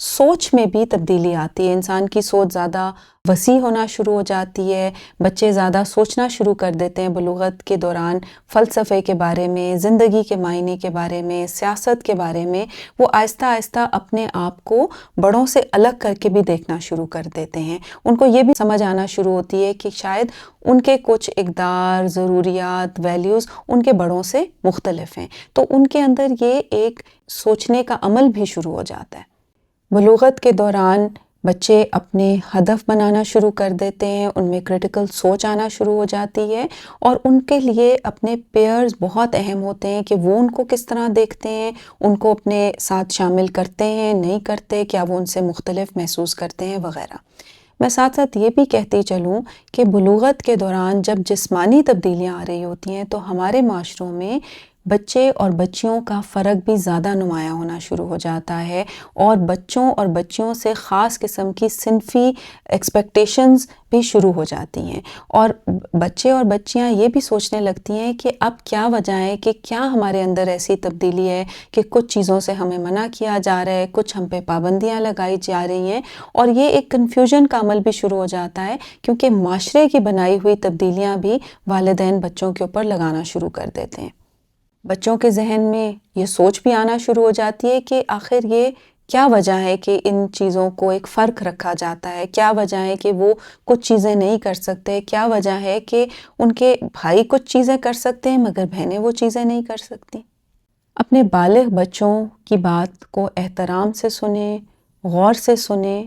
سوچ میں بھی تبدیلی آتی ہے، انسان کی سوچ زیادہ وسیع ہونا شروع ہو جاتی ہے، بچے زیادہ سوچنا شروع کر دیتے ہیں بلوغت کے دوران، فلسفے کے بارے میں، زندگی کے معنی کے بارے میں، سیاست کے بارے میں۔ وہ آہستہ آہستہ اپنے آپ کو بڑوں سے الگ کر کے بھی دیکھنا شروع کر دیتے ہیں، ان کو یہ بھی سمجھ آنا شروع ہوتی ہے کہ شاید ان کے کچھ اقدار، ضروریات، ویلیوز ان کے بڑوں سے مختلف ہیں، تو ان کے اندر یہ ایک سوچنے کا عمل بھی شروع ہو جاتا ہے۔ بلوغت کے دوران بچے اپنے ہدف بنانا شروع کر دیتے ہیں، ان میں کریٹیکل سوچ آنا شروع ہو جاتی ہے، اور ان کے لیے اپنے پیئرز بہت اہم ہوتے ہیں کہ وہ ان کو کس طرح دیکھتے ہیں، ان کو اپنے ساتھ شامل کرتے ہیں، نہیں کرتے، کیا وہ ان سے مختلف محسوس کرتے ہیں وغیرہ۔ میں ساتھ ساتھ یہ بھی کہتی چلوں کہ بلوغت کے دوران جب جسمانی تبدیلیاں آ رہی ہوتی ہیں تو ہمارے معاشروں میں بچے اور بچیوں کا فرق بھی زیادہ نمایاں ہونا شروع ہو جاتا ہے، اور بچوں اور بچیوں سے خاص قسم کی صنفی ایکسپیکٹیشنز بھی شروع ہو جاتی ہیں، اور بچے اور بچیاں یہ بھی سوچنے لگتی ہیں کہ اب کیا وجہ ہے کہ کیا ہمارے اندر ایسی تبدیلی ہے کہ کچھ چیزوں سے ہمیں منع کیا جا رہا ہے، کچھ ہم پہ پابندیاں لگائی جا رہی ہیں، اور یہ ایک کنفیوژن کا عمل بھی شروع ہو جاتا ہے، کیونکہ معاشرے کی بنائی ہوئی تبدیلیاں بھی والدین بچوں کے اوپر لگانا شروع کر دیتے ہیں۔ بچوں کے ذہن میں یہ سوچ بھی آنا شروع ہو جاتی ہے کہ آخر یہ کیا وجہ ہے کہ ان چیزوں کو ایک فرق رکھا جاتا ہے، کیا وجہ ہے کہ وہ کچھ چیزیں نہیں کر سکتے، کیا وجہ ہے کہ ان کے بھائی کچھ چیزیں کر سکتے ہیں مگر بہنیں وہ چیزیں نہیں کر سکتی۔ اپنے بالغ بچوں کی بات کو احترام سے سنیں، غور سے سنیں۔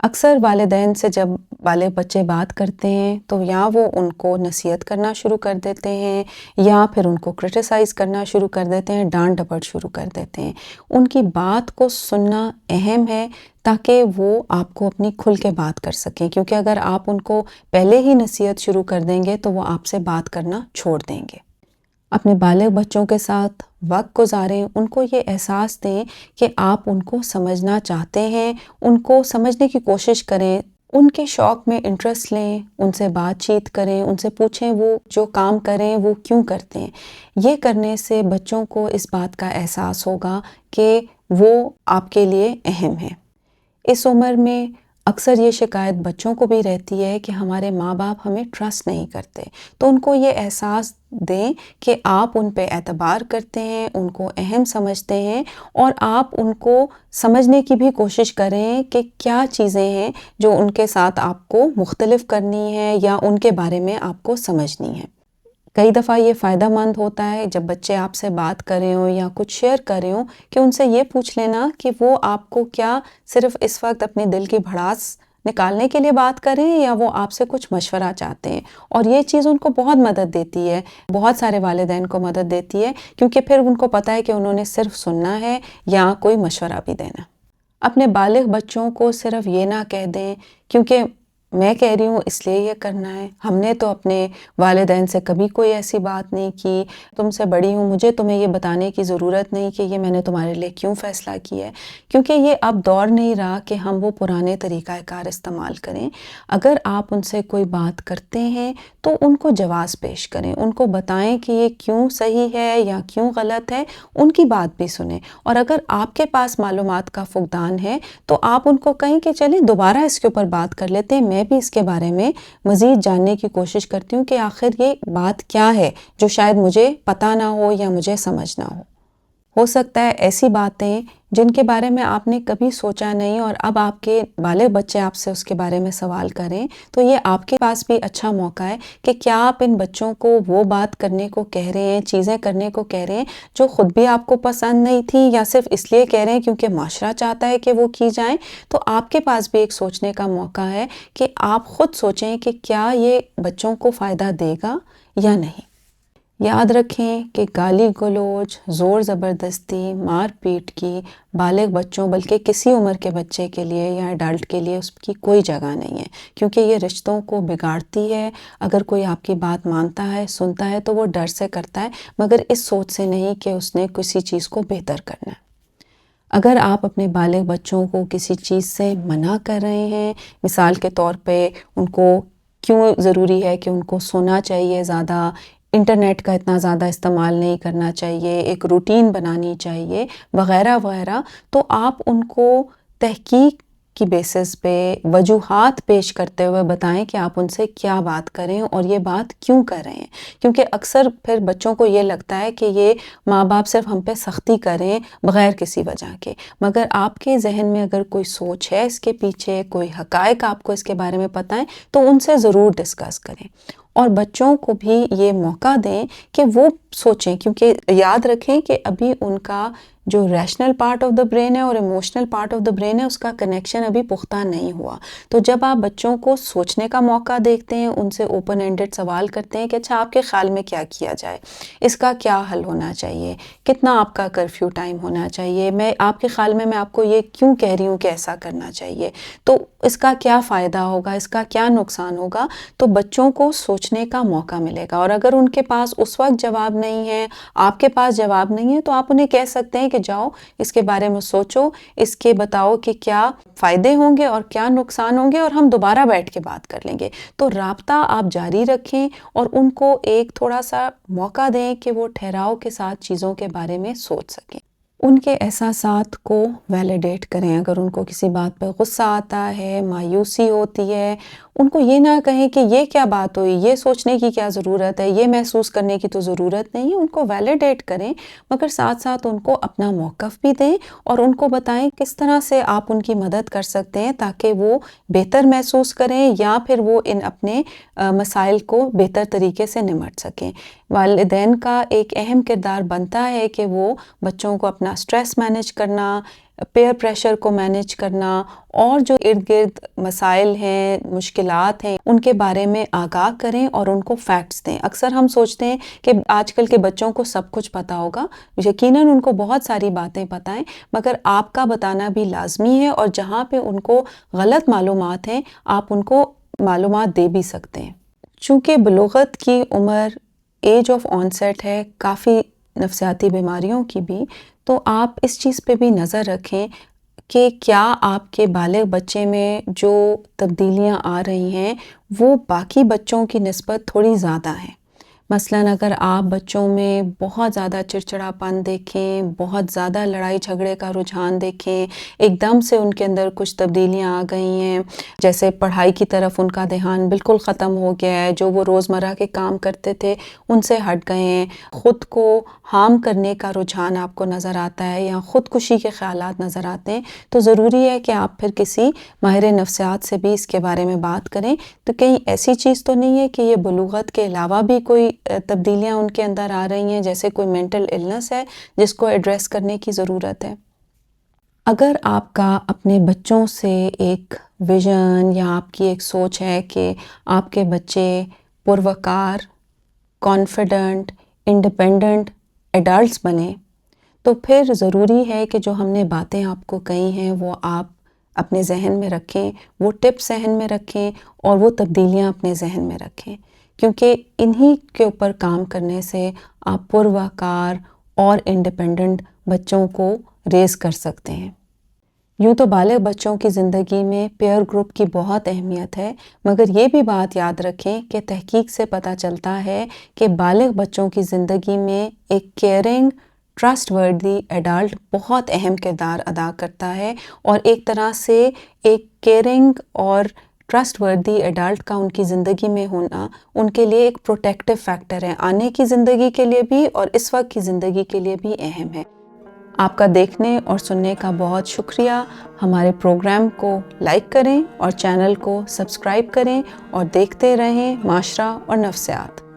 اکثر والدین سے جب بالغ بچے بات کرتے ہیں تو یا وہ ان کو نصیحت کرنا شروع کر دیتے ہیں یا پھر ان کو کرٹیسائز کرنا شروع کر دیتے ہیں، ڈانٹ ڈپٹ شروع کر دیتے ہیں۔ ان کی بات کو سننا اہم ہے تاکہ وہ آپ کو اپنی کھل کے بات کر سکیں، کیونکہ اگر آپ ان کو پہلے ہی نصیحت شروع کر دیں گے تو وہ آپ سے بات کرنا چھوڑ دیں گے۔ اپنے بالغ بچوں کے ساتھ وقت گزاریں، ان کو یہ احساس دیں کہ آپ ان کو سمجھنا چاہتے ہیں، ان کو سمجھنے کی کوشش کریں، ان کے شوق میں انٹرسٹ لیں، ان سے بات چیت کریں، ان سے پوچھیں وہ جو کام کریں وہ کیوں کرتے ہیں۔ یہ کرنے سے بچوں کو اس بات کا احساس ہوگا کہ وہ آپ کے لیے اہم ہے۔ اس عمر میں اکثر یہ شکایت بچوں کو بھی رہتی ہے کہ ہمارے ماں باپ ہمیں ٹرسٹ نہیں کرتے، تو ان کو یہ احساس دیں کہ آپ ان پہ اعتبار کرتے ہیں، ان کو اہم سمجھتے ہیں، اور آپ ان کو سمجھنے کی بھی کوشش کریں کہ کیا چیزیں ہیں جو ان کے ساتھ آپ کو مختلف کرنی ہے یا ان کے بارے میں آپ کو سمجھنی ہے۔ کئی دفعہ یہ فائدہ مند ہوتا ہے جب بچے آپ سے بات کر رہے ہوں یا کچھ شیئر کر رہے ہوں کہ ان سے یہ پوچھ لینا کہ وہ آپ کو کیا صرف اس وقت اپنے دل کی بھڑاس نکالنے کے لیے بات کریں یا وہ آپ سے کچھ مشورہ چاہتے ہیں، اور یہ چیز ان کو بہت مدد دیتی ہے، بہت سارے والدین کو مدد دیتی ہے، کیونکہ پھر ان کو پتہ ہے کہ انہوں نے صرف سننا ہے یا کوئی مشورہ بھی دینا۔ اپنے بالغ بچوں کو صرف یہ نہ کہہ دیں کیونکہ میں کہہ رہی ہوں اس لیے یہ کرنا ہے، ہم نے تو اپنے والدین سے کبھی کوئی ایسی بات نہیں کی، تم سے بڑی ہوں، مجھے تمہیں یہ بتانے کی ضرورت نہیں کہ یہ میں نے تمہارے لیے کیوں فیصلہ کیا ہے، کیونکہ یہ اب دور نہیں رہا کہ ہم وہ پرانے طریقہ کار استعمال کریں۔ اگر آپ ان سے کوئی بات کرتے ہیں تو ان کو جواز پیش کریں، ان کو بتائیں کہ یہ کیوں صحیح ہے یا کیوں غلط ہے، ان کی بات بھی سنیں، اور اگر آپ کے پاس معلومات کا فقدان ہے تو آپ ان کو کہیں کہ چلیں دوبارہ اس کے اوپر بات کر لیتے ہیں، میں بھی اس کے بارے میں مزید جاننے کی کوشش کرتی ہوں کہ آخر یہ بات کیا ہے جو شاید مجھے پتہ نہ ہو یا مجھے سمجھ نہ ہو سکتا ہے ایسی باتیں جن کے بارے میں آپ نے کبھی سوچا نہیں اور اب آپ کے بالغ بچے آپ سے اس کے بارے میں سوال کریں تو یہ آپ کے پاس بھی اچھا موقع ہے کہ کیا آپ ان بچوں کو وہ بات کرنے کو کہہ رہے ہیں، چیزیں کرنے کو کہہ رہے ہیں جو خود بھی آپ کو پسند نہیں تھی، یا صرف اس لیے کہہ رہے ہیں کیونکہ معاشرہ چاہتا ہے کہ وہ کی جائیں۔ تو آپ کے پاس بھی ایک سوچنے کا موقع ہے کہ آپ خود سوچیں کہ کیا یہ بچوں کو فائدہ دے گا یا نہیں۔ یاد رکھیں کہ گالی گلوچ، زور زبردستی، مار پیٹ کی بالغ بچوں بلکہ کسی عمر کے بچے کے لیے یا ایڈلٹ کے لیے اس کی کوئی جگہ نہیں ہے، کیونکہ یہ رشتوں کو بگاڑتی ہے۔ اگر کوئی آپ کی بات مانتا ہے، سنتا ہے تو وہ ڈر سے کرتا ہے، مگر اس سوچ سے نہیں کہ اس نے کسی چیز کو بہتر کرنا ہے۔ اگر آپ اپنے بالغ بچوں کو کسی چیز سے منع کر رہے ہیں، مثال کے طور پہ ان کو کیوں ضروری ہے کہ ان کو سونا چاہیے زیادہ، انٹرنیٹ کا اتنا زیادہ استعمال نہیں کرنا چاہیے، ایک روٹین بنانی چاہیے وغیرہ وغیرہ، تو آپ ان کو تحقیق کی بیسس پہ وجوہات پیش کرتے ہوئے بتائیں کہ آپ ان سے کیا بات کریں اور یہ بات کیوں کر رہے ہیں، کیونکہ اکثر پھر بچوں کو یہ لگتا ہے کہ یہ ماں باپ صرف ہم پہ سختی کریں بغیر کسی وجہ کے، مگر آپ کے ذہن میں اگر کوئی سوچ ہے اس کے پیچھے، کوئی حقائق آپ کو اس کے بارے میں پتہ ہے تو ان سے ضرور ڈسکس کریں، اور بچوں کو بھی یہ موقع دیں کہ وہ سوچیں، کیونکہ یاد رکھیں کہ ابھی ان کا جو rational part of the brain ہے اور emotional part of the brain ہے اس کا کنیکشن ابھی پختہ نہیں ہوا۔ تو جب آپ بچوں کو سوچنے کا موقع دیکھتے ہیں، ان سے اوپن اینڈڈ سوال کرتے ہیں کہ اچھا آپ کے خیال میں کیا کیا جائے، اس کا کیا حل ہونا چاہیے، کتنا آپ کا کرفیو ٹائم ہونا چاہیے، میں آپ کے خیال میں آپ کو یہ کیوں کہہ رہی ہوں کہ ایسا کرنا چاہیے، تو اس کا کیا فائدہ ہوگا، اس کا کیا نقصان ہوگا، تو بچوں کو سوچنے کا موقع ملے گا۔ اور اگر ان کے پاس اس وقت جواب نہیں ہے، آپ کے پاس جواب نہیں ہے، تو آپ انہیں کہہ سکتے ہیں کہ جاؤ اس کے بارے میں سوچو، اس کے بتاؤ کہ کیا فائدے ہوں گے اور کیا نقصان ہوں گے، اور ہم دوبارہ بیٹھ کے بات کر لیں گے۔ تو رابطہ آپ جاری رکھیں اور ان کو ایک تھوڑا سا موقع دیں کہ وہ ٹھہراؤ کے ساتھ چیزوں کے بارے میں سوچ سکیں۔ ان کے احساسات کو ویلیڈیٹ کریں۔ اگر ان کو کسی بات پہ غصہ آتا ہے، مایوسی ہوتی ہے، ان کو یہ نہ کہیں کہ یہ کیا بات ہوئی، یہ سوچنے کی کیا ضرورت ہے، یہ محسوس کرنے کی تو ضرورت نہیں ہے، ان کو ویلیڈیٹ کریں، مگر ساتھ ساتھ ان کو اپنا موقف بھی دیں اور ان کو بتائیں کس طرح سے آپ ان کی مدد کر سکتے ہیں تاکہ وہ بہتر محسوس کریں یا پھر وہ ان اپنے مسائل کو بہتر طریقے سے نمٹ سکیں۔ والدین کا ایک اہم کردار بنتا ہے کہ وہ بچوں کو اپنا سٹریس مینیج کرنا، پیئر پریشر کو مینیج کرنا اور جو ارد گرد مسائل ہیں، مشکلات ہیں، ان کے بارے میں آگاہ کریں اور ان کو فیکٹس دیں۔ اکثر ہم سوچتے ہیں کہ آج کل کے بچوں کو سب کچھ پتہ ہوگا، یقیناً ان کو بہت ساری باتیں پتہ ہیں، مگر آپ کا بتانا بھی لازمی ہے، اور جہاں پہ ان کو غلط معلومات ہیں آپ ان کو معلومات دے بھی سکتے ہیں۔ چونکہ بلوغت کی عمر ایج آف آنسیٹ ہے کافی نفسیاتی بیماریوں کی بھی، تو آپ اس چیز پہ بھی نظر رکھیں کہ کیا آپ کے بالغ بچے میں جو تبدیلیاں آ رہی ہیں وہ باقی بچوں کی نسبت تھوڑی زیادہ ہیں۔ مثلاً اگر آپ بچوں میں بہت زیادہ چڑچڑاپن دیکھیں، بہت زیادہ لڑائی جھگڑے کا رجحان دیکھیں، ایک دم سے ان کے اندر کچھ تبدیلیاں آ گئی ہیں، جیسے پڑھائی کی طرف ان کا دھیان بالکل ختم ہو گیا ہے، جو وہ روزمرہ کے کام کرتے تھے ان سے ہٹ گئے ہیں، خود کو ہارم کرنے کا رجحان آپ کو نظر آتا ہے یا خودکشی کے خیالات نظر آتے ہیں، تو ضروری ہے کہ آپ پھر کسی ماہر نفسیات سے بھی اس کے بارے میں بات کریں، تو کہیں ایسی چیز تو نہیں ہے کہ یہ بلوغت کے علاوہ بھی کوئی تبدیلیاں ان کے اندر آ رہی ہیں، جیسے کوئی مینٹل النس ہے جس کو ایڈریس کرنے کی ضرورت ہے۔ اگر آپ کا اپنے بچوں سے ایک ویژن یا آپ کی ایک سوچ ہے کہ آپ کے بچے پروقار، کانفیڈنٹ، انڈیپینڈنٹ ایڈلٹس بنیں، تو پھر ضروری ہے کہ جو ہم نے باتیں آپ کو کہی ہیں وہ آپ اپنے ذہن میں رکھیں، وہ ٹپس ذہن میں رکھیں اور وہ تبدیلیاں اپنے ذہن میں رکھیں، کیونکہ انہی کے اوپر کام کرنے سے آپ پروقار اور انڈیپینڈنٹ بچوں کو ریز کر سکتے ہیں۔ یوں تو بالغ بچوں کی زندگی میں پیئر گروپ کی بہت اہمیت ہے، مگر یہ بھی بات یاد رکھیں کہ تحقیق سے پتہ چلتا ہے کہ بالغ بچوں کی زندگی میں ایک کیئرنگ، ٹرسٹ وردی ایڈلٹ بہت اہم کردار ادا کرتا ہے، اور ایک طرح سے ایک کیئرنگ اور ٹرسٹ وردی ایڈلٹ کا ان کی زندگی میں ہونا ان کے لیے ایک پروٹیکٹیو فیکٹر ہے، آنے کی زندگی کے لیے بھی اور اس وقت کی زندگی کے لیے بھی اہم ہے۔ آپ کا دیکھنے اور سننے کا بہت شکریہ۔ ہمارے پروگرام کو لائک کریں اور چینل کو سبسکرائب کریں اور دیکھتے رہیں معاشرہ اور نفسیات۔